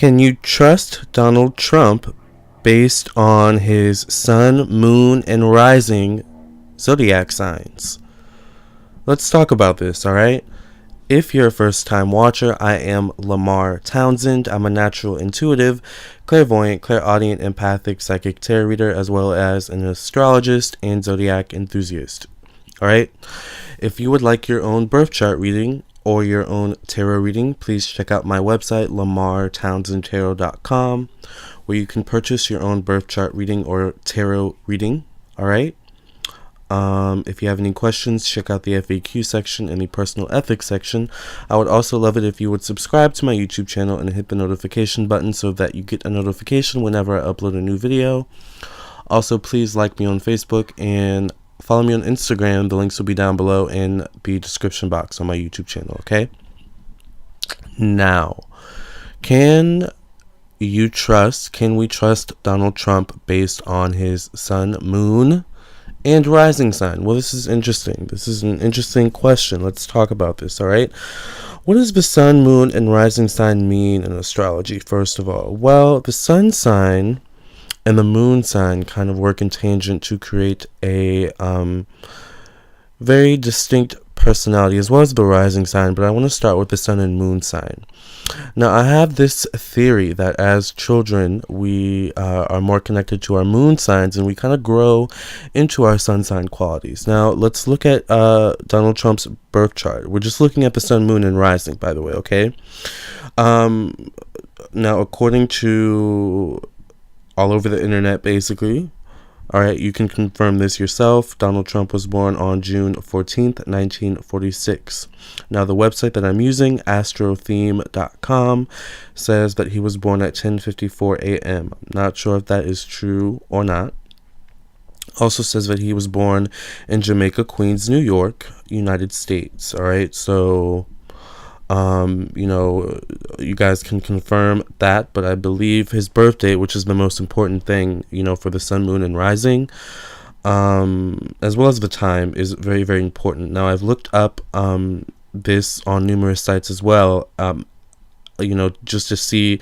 Can you trust Donald Trump based on his sun, moon, and rising zodiac signs? Let's talk about this, alright? If you're a first-time watcher, I am Lamarr Townsend. I'm a natural intuitive, clairvoyant, clairaudient, empathic, psychic tarot reader, as well as an astrologist and zodiac enthusiast. Alright? If you would like your own birth chart reading or your own tarot reading, please check out my website, lamarrtownsendtarot.com, where you can purchase your own birth chart reading or tarot reading. Alright? If you have any questions, check out the FAQ section and the personal ethics section. I would also love it if you would subscribe to my YouTube channel and hit the notification button so that you get a notification whenever I upload a new video. Also, please like me on Facebook and follow me on Instagram. The links will be down below in the description box on my YouTube channel, okay? Now, can we trust Donald Trump based on his sun, moon, and rising sign? Well, this is interesting. This is an interesting question. Let's talk about this, all right? What does the sun, moon, and rising sign mean in astrology, first of all? Well, the sun sign and the moon sign kind of work in tangent to create a very distinct personality, as well as the rising sign, but I want to start with the sun and moon sign. Now, I have this theory that as children, we are more connected to our moon signs, and we kind of grow into our sun sign qualities. Now, let's look at Donald Trump's birth chart. We're just looking at the sun, moon, and rising, by the way, okay? Now, according to all over the internet, basically, all right, you can confirm this yourself. Donald Trump was born on June 14th, 1946. Now, the website that I'm using, astrotheme.com, says that he was born at 10:54 a.m. Not sure if that is true or not. Also says that he was born in Jamaica, Queens, New York, United States. All right, so you guys can confirm that, but I believe his birth date, which is the most important thing, for the sun, moon, and rising, as well as the time, is very, very important. Now, I've looked up this on numerous sites as well, just to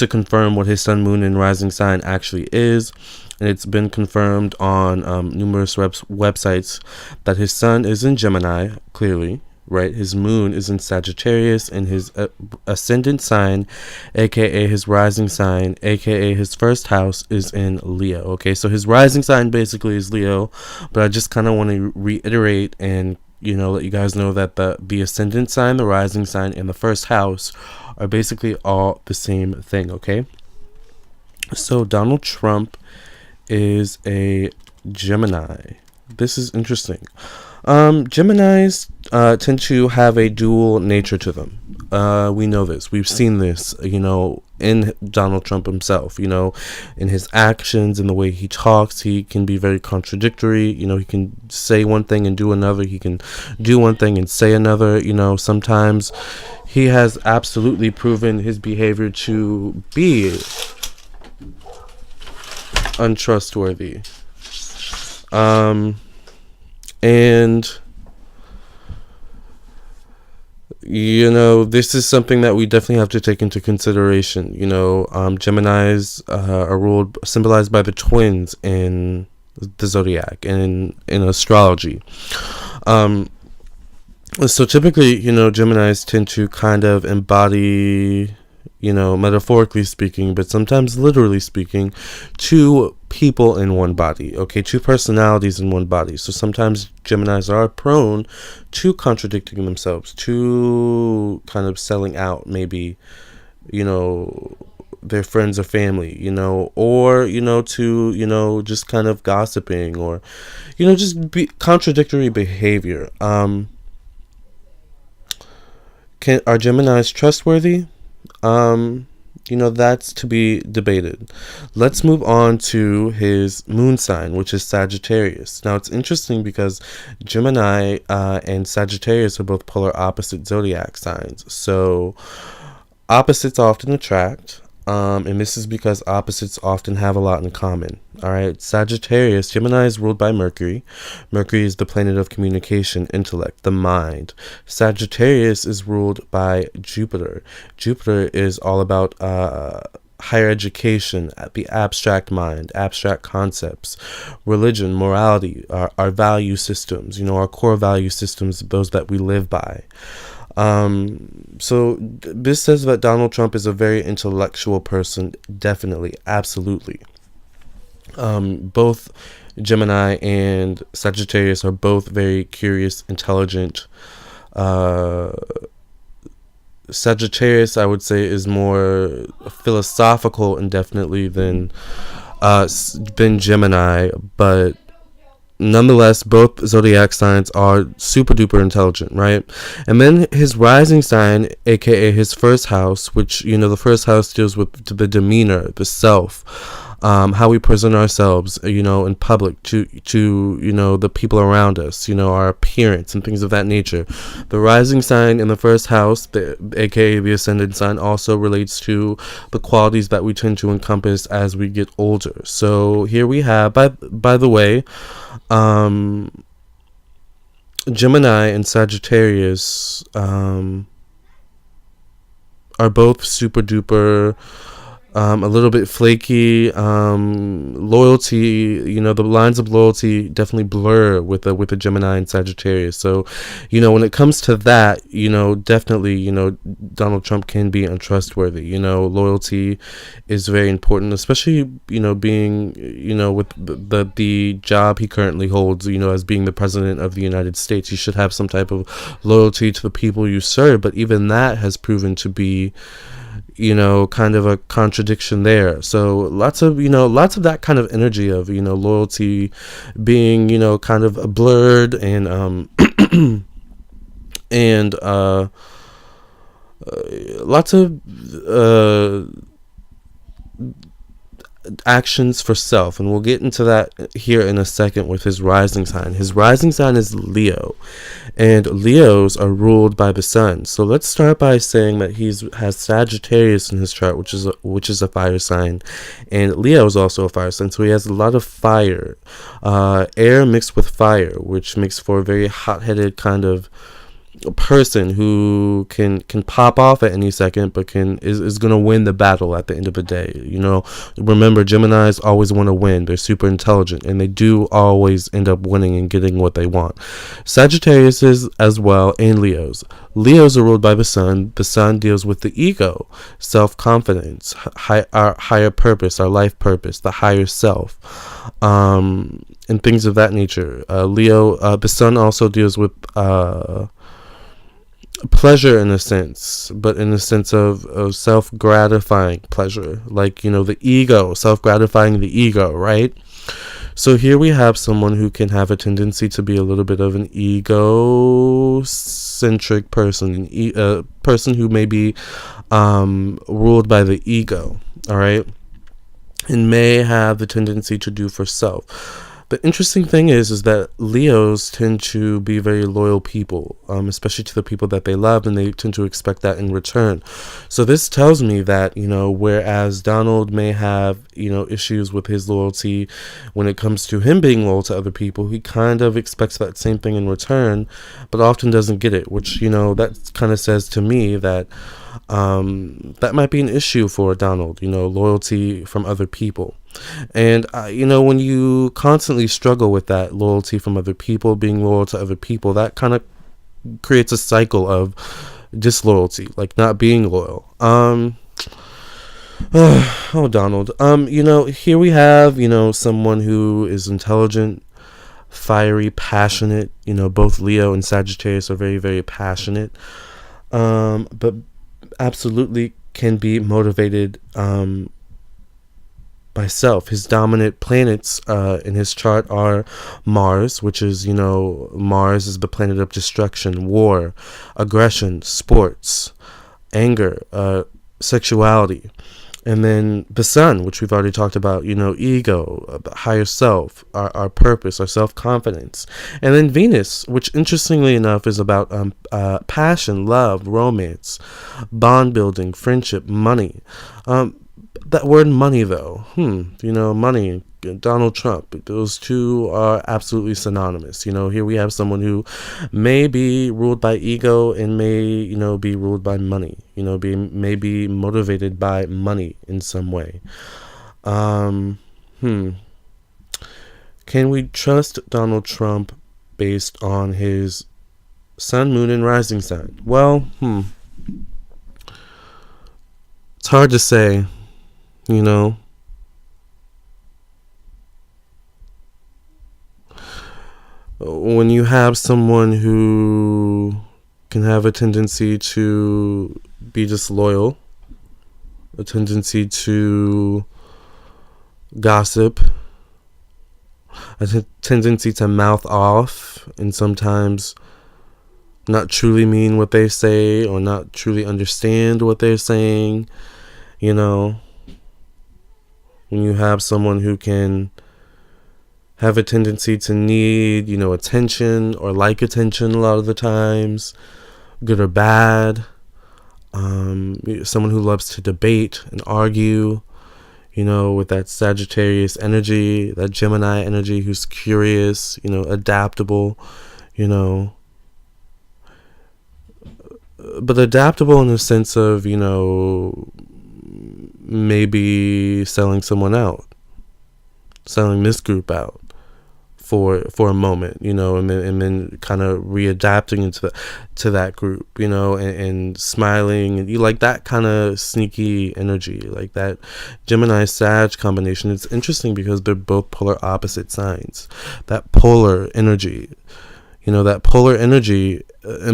confirm what his sun, moon, and rising sign actually is. And it's been confirmed on numerous websites that his sun is in Gemini, clearly. Right, his moon is in Sagittarius, and his ascendant sign, aka his rising sign, aka his first house, is in Leo. Okay, so his rising sign basically is Leo, but I just kind of want to reiterate and let you guys know that the ascendant sign, the rising sign, and the first house are basically all the same thing. Okay, so Donald Trump is a Gemini. This is interesting. Geminis tend to have a dual nature to them. We know this. We've seen this, in Donald Trump himself, in his actions and the way he talks. He can be very contradictory. He can say one thing and do another. He can do one thing and say another. Sometimes he has absolutely proven his behavior to be untrustworthy. And this is something that we definitely have to take into consideration. Geminis are symbolized by the twins in the zodiac and in astrology. So typically, Geminis tend to kind of embody, metaphorically speaking, but sometimes literally speaking, two people in one body, okay, two personalities in one body. So sometimes Geminis are prone to contradicting themselves, to kind of selling out maybe, their friends or family, or, to, just kind of gossiping or, just contradictory behavior. Are Geminis trustworthy? That's to be debated. Let's move on to his moon sign, which is Sagittarius. Now, it's interesting because Gemini and Sagittarius are both polar opposite zodiac signs. So, opposites often attract. And this is because opposites often have a lot in common. All right, Sagittarius, Gemini is ruled by Mercury. Mercury is the planet of communication, intellect, the mind. Sagittarius is ruled by Jupiter. Jupiter is all about higher education, the abstract mind, abstract concepts, religion, morality, our value systems, our core value systems, those that we live by. So this says that Donald Trump is a very intellectual person. Definitely, absolutely. Both Gemini and Sagittarius are both very curious, intelligent. Sagittarius, I would say, is more philosophical indefinitely than Gemini, but nonetheless, both zodiac signs are super duper intelligent, right? And then his rising sign, aka his first house, which the first house deals with the demeanor, the self, how we present ourselves, in public to the people around us, our appearance and things of that nature. The rising sign in the first house, aka the ascendant sign, also relates to the qualities that we tend to encompass as we get older. So here we have, by the way, Gemini and Sagittarius are both super duper a little bit flaky. Loyalty, the lines of loyalty definitely blur with the Gemini and Sagittarius. So, when it comes to that, definitely, Donald Trump can be untrustworthy. Loyalty is very important, especially, being, with the job he currently holds, as being the president of the United States. You should have some type of loyalty to the people you serve, but even that has proven to be kind of a contradiction there. So lots of that kind of energy of, loyalty being, kind of blurred and, and, lots of, actions for self, and we'll get into that here in a second with his rising sign. His rising sign is Leo, and Leos are ruled by the sun. So let's start by saying that he has Sagittarius in his chart, which is a fire sign, and Leo is also a fire sign. So he has a lot of fire, air mixed with fire, which makes for a very hot-headed kind of person who can pop off at any second, but is going to win the battle at the end of the day. Remember, Geminis always want to win. They're super intelligent, and they do always end up winning and getting what they want. Sagittarius is as well, and Leos are ruled by the sun. The sun deals with the ego, self-confidence, our higher purpose, our life purpose, the higher self, and things of that nature. The sun also deals with pleasure in a sense, but in the sense of self-gratifying pleasure, like the ego, self-gratifying the ego, right? So here we have someone who can have a tendency to be a little bit of an egocentric person, a person who may be ruled by the ego, all right, and may have the tendency to do for self. The interesting thing is that Leos tend to be very loyal people, especially to the people that they love, and they tend to expect that in return. So this tells me that, whereas Donald may have, issues with his loyalty when it comes to him being loyal to other people, he kind of expects that same thing in return, but often doesn't get it, which, that kind of says to me that that might be an issue for Donald, loyalty from other people. And, when you constantly struggle with that loyalty from other people, being loyal to other people, that kind of creates a cycle of disloyalty, like not being loyal. Donald. Here we have, someone who is intelligent, fiery, passionate. Both Leo and Sagittarius are very, very passionate. But absolutely can be motivated by self. His dominant planets in his chart are Mars, which is, Mars is the planet of destruction, war, aggression, sports, anger, sexuality. And then the sun, which we've already talked about, ego, higher self, our purpose, our self-confidence. And then Venus, which interestingly enough is about passion, love, romance, bond building, friendship, money. that word money, though. Money, Donald Trump. Those two are absolutely synonymous. Here we have someone who may be ruled by ego and may, be ruled by money. May be motivated by money in some way. Can we trust Donald Trump based on his sun, moon, and rising sign? Well, it's hard to say, When you have someone who can have a tendency to be disloyal, a tendency to gossip, a tendency to mouth off, and sometimes not truly mean what they say or not truly understand what they're saying, when you have someone who can have a tendency to need, attention or like attention a lot of the times, good or bad, someone who loves to debate and argue, with that Sagittarius energy, that Gemini energy, who's curious, adaptable, but adaptable in the sense of, maybe selling someone out, selling this group out for a moment, and then kind of readapting to that group, and smiling, and you like that kind of sneaky energy, like that Gemini Sag combination. It's interesting because they're both polar opposite signs. That polar energy, and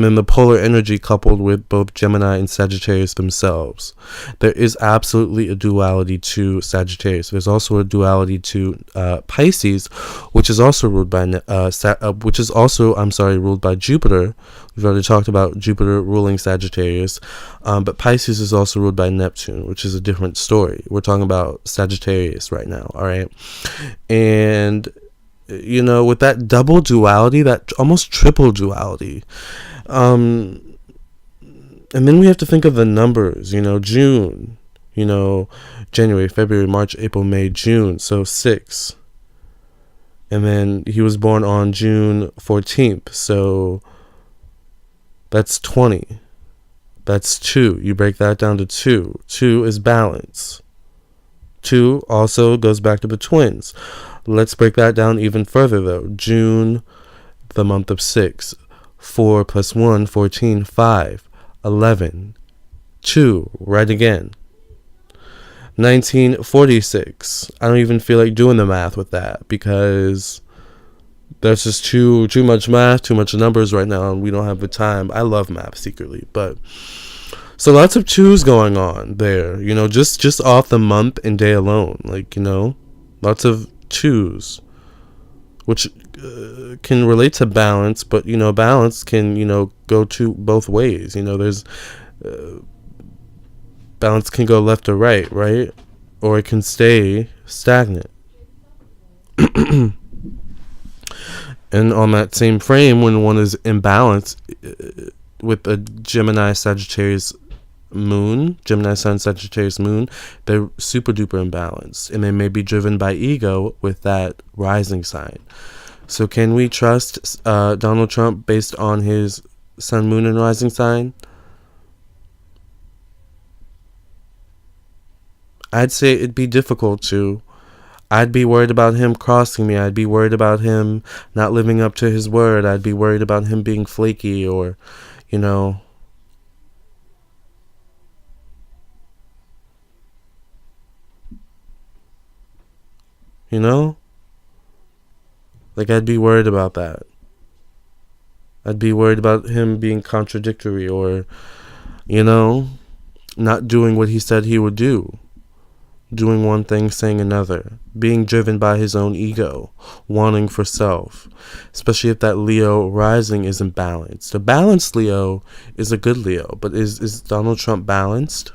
then the polar energy coupled with both Gemini and Sagittarius themselves. There is absolutely a duality to Sagittarius. There's also a duality to Pisces, which is also ruled by ruled by Jupiter. We've already talked about Jupiter ruling Sagittarius, but Pisces is also ruled by Neptune, which is a different story. We're talking about Sagittarius right now, all right? And with that double duality, that almost triple duality. And then we have to think of the numbers, June, January, February, March, April, May, June. So 6. And then he was born on June 14th. So that's 20. That's 2. You break that down to 2. 2 is balance. 2 also goes back to the twins. Let's break that down even further, though. June, the month of 6. 4 plus 1, 14, 5, 11, 2, right again. 1946. I don't even feel like doing the math with that because there's just too much math, too much numbers right now, and we don't have the time. I love math secretly, but so lots of 2s going on there, just off the month and day alone, lots of 2s, which can relate to balance, but balance can go to both ways. There's balance can go left or right, or it can stay stagnant. And on that same frame, when one is imbalanced with a Gemini Sagittarius moon, Gemini Sun Sagittarius moon, they're super duper imbalanced, and they may be driven by ego with that rising sign. So can we trust Donald Trump based on his sun, moon, and rising sign? I'd say it'd be difficult to. I'd be worried about him crossing me. I'd be worried about him not living up to his word. I'd be worried about him being flaky or, Like, I'd be worried about that. I'd be worried about him being contradictory or, not doing what he said he would do. Doing one thing, saying another. Being driven by his own ego. Wanting for self. Especially if that Leo rising isn't balanced. A balanced Leo is a good Leo. But is Donald Trump balanced?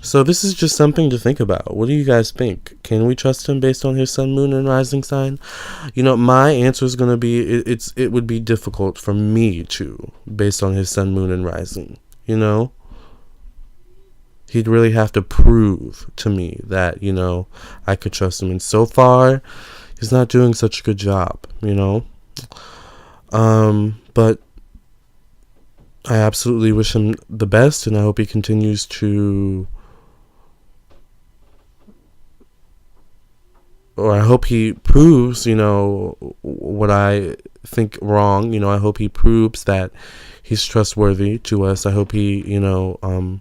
So this is just something to think about. What do you guys think? Can we trust him based on his sun, moon, and rising sign? My answer is going to be it would be difficult for me to, based on his sun, moon, and rising. he'd really have to prove to me that, you know, I could trust him. And so far, he's not doing such a good job, you know. But I absolutely wish him the best, and I hope he continues to, or I hope he proves, you know, what I think wrong. You know, I hope he proves that he's trustworthy to us. I hope he, you know,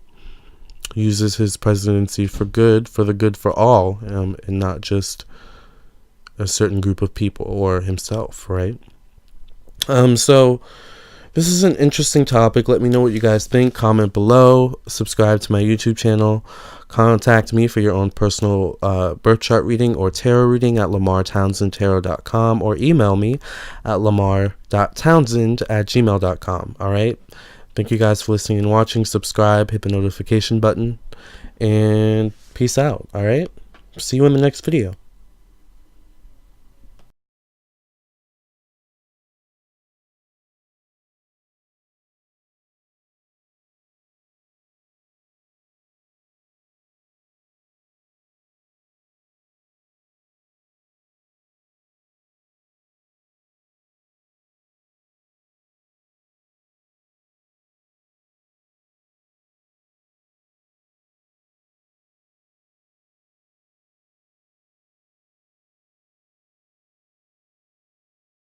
uses his presidency for good, for the good for all, and not just a certain group of people or himself, right? So this is an interesting topic. Let me know what you guys think. Comment below. Subscribe to my YouTube channel. Contact me for your own personal birth chart reading or tarot reading at lamarrtownsendtarot.com, or email me at lamar.townsend@gmail.com. All right. Thank you guys for listening and watching. Subscribe, hit the notification button, and peace out. All right. See you in the next video.